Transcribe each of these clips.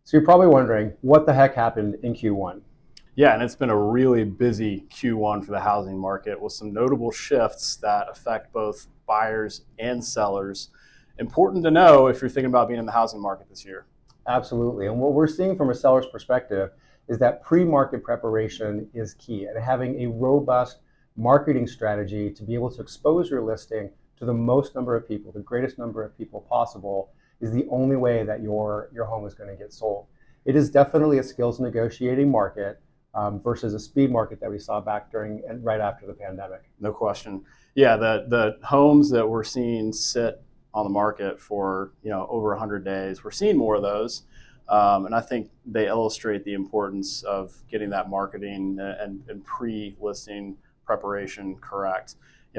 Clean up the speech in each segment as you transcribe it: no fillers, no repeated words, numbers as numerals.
So you're probably wondering what the heck happened in Q1. Yeah, and it's been a really busy Q1 for the housing market with some notable shifts that affect both buyers and sellers. Important to know if you're thinking about being in the housing market this year. Absolutely. And what we're seeing from a seller's perspective is that pre-market preparation is key, and having a robust marketing strategy to be able to expose your listing to the most number of people, the greatest number of people possible, is the only way that your home is going to get sold. It is definitely a skills negotiating market versus a speed market that we saw back during and right after the pandemic. No question. Yeah, the homes that we're seeing sit on the market for over 100 days, we're seeing more of those. And I think they illustrate the importance of getting that marketing and pre-listing preparation correct.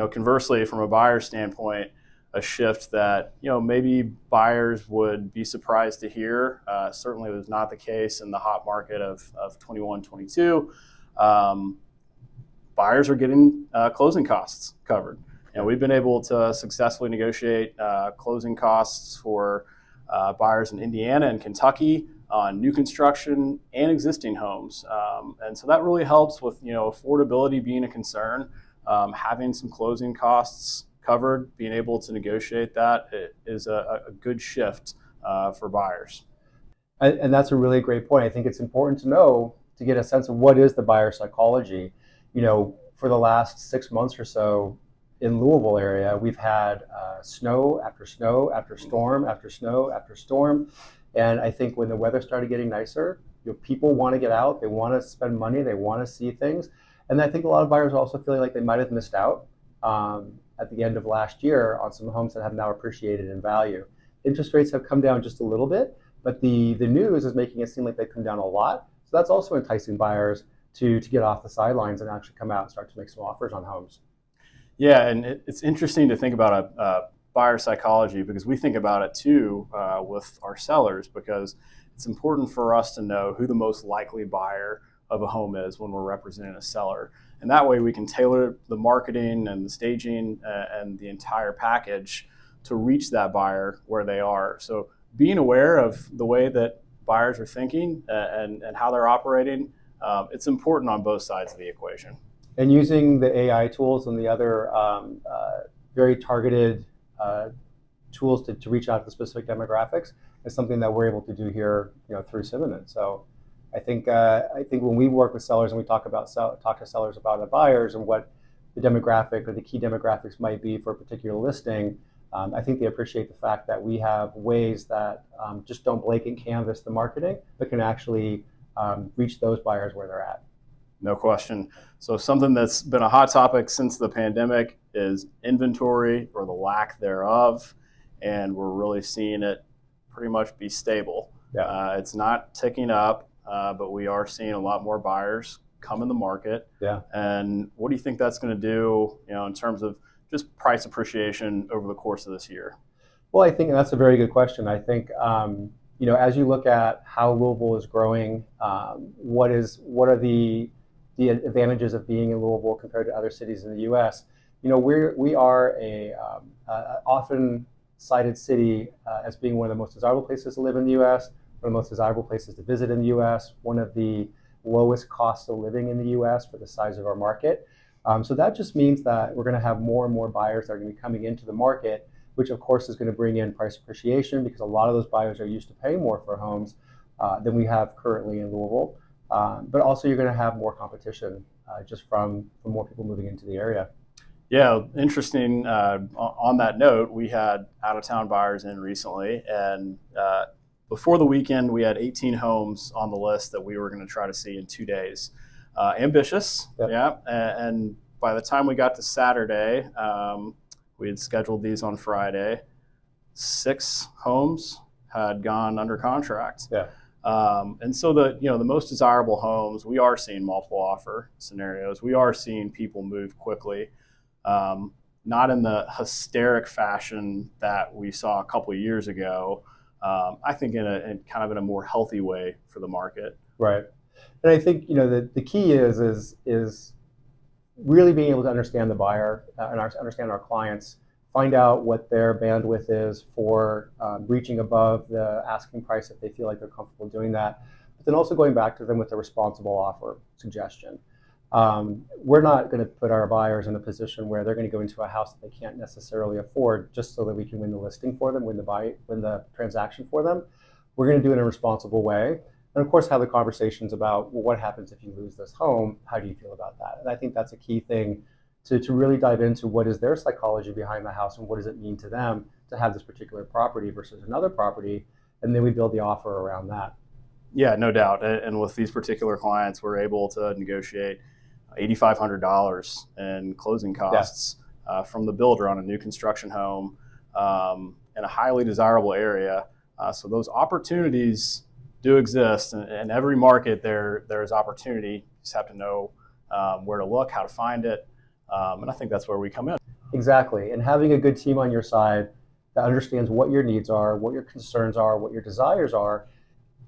Conversely, from a buyer standpoint, a shift that maybe buyers would be surprised to hear. Certainly was not the case in the hot market of 21, 22. Buyers are getting closing costs covered. We've been able to successfully negotiate closing costs for buyers in Indiana and Kentucky on new construction and existing homes. And so that really helps with affordability being a concern. Having some closing costs covered, being able to negotiate that is a good shift for buyers. And that's a really great point. I think it's important to know to get a sense of what is the buyer psychology. For the last 6 months or so in Louisville area, we've had snow after snow after storm after snow after storm. And I think when the weather started getting nicer, people want to get out, they want to spend money, they want to see things. And I think a lot of buyers are also feeling like they might have missed out at the end of last year on some homes that have now appreciated in value. Interest rates have come down just a little bit, but the news is making it seem like they've come down a lot. So that's also enticing buyers to get off the sidelines and actually come out and start to make some offers on homes. Yeah, and it's interesting to think about a buyer psychology, because we think about it too with our sellers, because it's important for us to know who the most likely buyer of a home is when we're representing a seller. And that way we can tailor the marketing and the staging and the entire package to reach that buyer where they are. So being aware of the way that buyers are thinking and how they're operating, it's important on both sides of the equation. And using the AI tools and the other very targeted tools to reach out to specific demographics is something that we're able to do here, through Cinnamon. So I think when we work with sellers and we talk to sellers about the buyers and what the demographic or the key demographics might be for a particular listing, I think they appreciate the fact that we have ways that just don't blanket canvas the marketing, but can actually reach those buyers where they're at. No question. So something that's been a hot topic since the pandemic is inventory, or the lack thereof, and we're really seeing it pretty much be stable. Yeah. It's not ticking up, but we are seeing a lot more buyers come in the market. Yeah. And what do you think that's going to do, in terms of just price appreciation over the course of this year? Well, I think that's a very good question. I think as you look at how Louisville is growing, what are the advantages of being in Louisville compared to other cities in the U.S. We are a often cited city as being one of the most desirable places to live in the U.S., one of the most desirable places to visit in the U.S., one of the lowest costs of living in the U.S. for the size of our market. So that just means that we're going to have more and more buyers that are going to be coming into the market, which of course is going to bring in price appreciation, because a lot of those buyers are used to paying more for homes than we have currently in Louisville. But also you're going to have more competition just from more people moving into the area. Yeah, interesting. On that note, we had out-of-town buyers in recently, and before the weekend, we had 18 homes on the list that we were going to try to see in 2 days. Ambitious, Yep. Yeah. And by the time we got to Saturday, we had scheduled these on Friday. 6 homes had gone under contract. Yeah. And so the most desirable homes, we are seeing multiple offer scenarios. We are seeing people move quickly, not in the hysteric fashion that we saw a couple of years ago. I think in kind of in a more healthy way for the market. Right. And I think the key is really being able to understand the buyer and understand our clients find out what their bandwidth is for reaching above the asking price if they feel like they're comfortable doing that. But then also going back to them with a responsible offer suggestion. We're not going to put our buyers in a position where they're going to go into a house that they can't necessarily afford just so that we can win the listing for them, win the transaction for them. We're going to do it in a responsible way. And of course, have the conversations about, well, what happens if you lose this home? How do you feel about that? And I think that's a key thing to really dive into what is their psychology behind the house and what does it mean to them to have this particular property versus another property. And then we build the offer around that. Yeah, no doubt. And with these particular clients, we're able to negotiate $8,500 in closing costs from the builder on a new construction home in a highly desirable area. So those opportunities do exist. In every market, there's opportunity. You just have to know where to look, how to find it. And I think that's where we come in. Exactly. And having a good team on your side that understands what your needs are, what your concerns are, what your desires are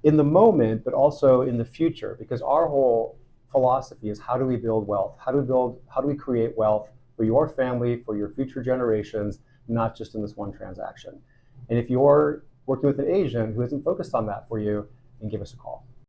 in the moment, but also in the future. Because our whole philosophy is, how do we build wealth? How do we create wealth for your family, for your future generations, not just in this one transaction? And if you're working with an agent who isn't focused on that for you, then give us a call.